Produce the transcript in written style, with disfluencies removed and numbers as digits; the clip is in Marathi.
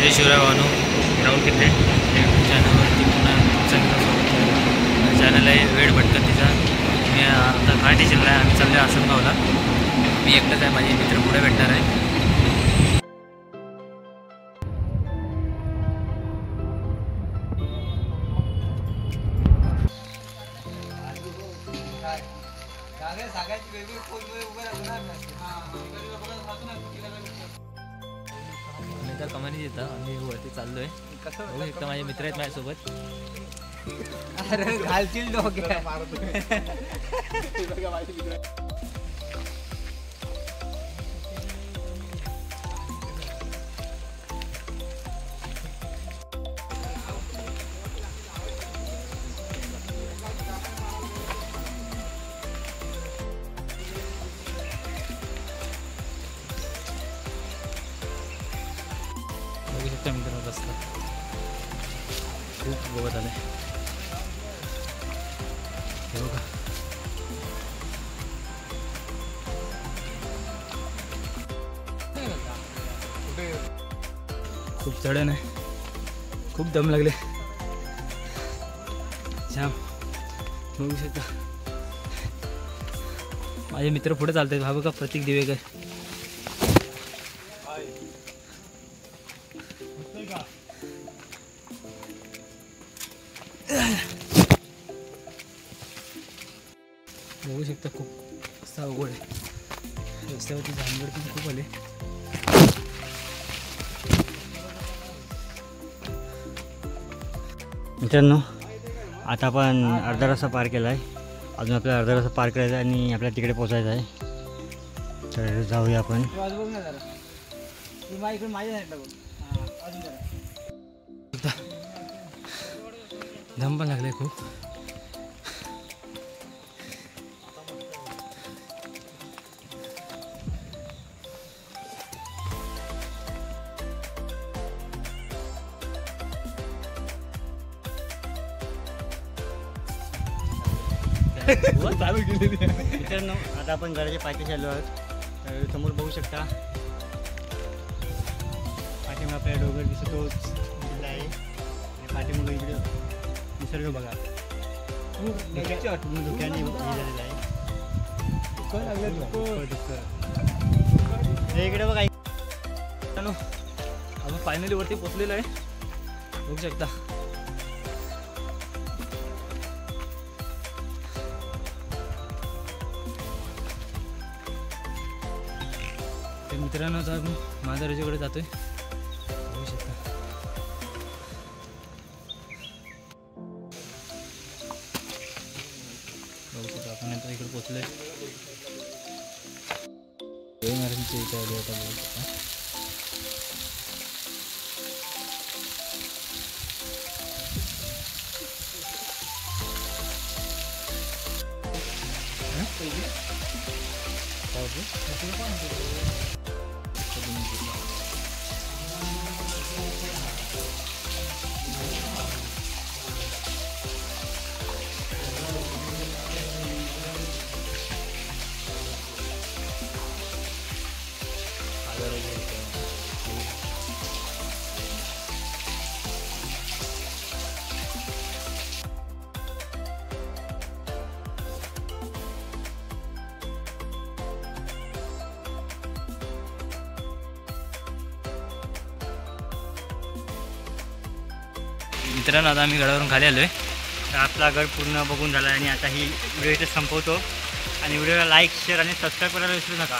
जय शिवराय भावानो, राहुल किल्ले चॅनलवरती पुन्हा तुमचं स्वागत आहे. चॅनल आहे वेळ भटकन तिचा. मी आता घाटी जिल्हा आहे. आम्ही चाललो आसनगावला. मी एकटाच आहे, माझे मित्र पुढे भेटणार आहे. तर कमानी येतं आम्ही वरती चाललोय. कसं एकटा माझे मित्र आहेत माझ्यासोबत. अरे घालतील डोक्यात. बघू शकता मित्रांनो रस्ता खूप गवत आलं आहे. हे बघा खूप चढण आहे, खूप दम लागले जाम. बघू शकता माझे मित्र पुढे चालतात. हा बघा प्रतीक दिवेकर. बघू शकता खूप असा अवघड आहे. रस्त्यावरती जानवर पण खूप आले. मित्रांनो आता आपण अर्धा रस्ता पार केला आहे. अजून आपल्याला अर्धा रस्ता पार करायचा आहे आणि आपल्याला तिकडे पोचायचं आहे. तर जाऊया आपण. दम पण लागले खूप. मित्रांनो आता आपण घराच्या पायथ्याशी आलो आहोत. तर समोर बघू शकता पाठीमागे आपल्याला डोंगर दिसतोच आहे. पाठीमागे इकडे निसर्ग बघा धुक्याने झालेला आहे. इकडे बघा आपण फायनली वरती पोचलेलो आहे. बघू शकता मित्रांनो. तर आपण माझ्या रजेकडे जातोय. बघू शकता आपण आता इकडे पोचलोय. महाराजांच्या इथे आलो आता. बघू शकता मित्रांनो. आता आम्ही गडावरून खाली आलोय. तर आपला गड पूर्ण बघून झाला आणि आता ही व्हिडिओ इथे संपवतो. आणि व्हिडिओला लाईक शेअर आणि सबस्क्राईब करायला विसरू नका.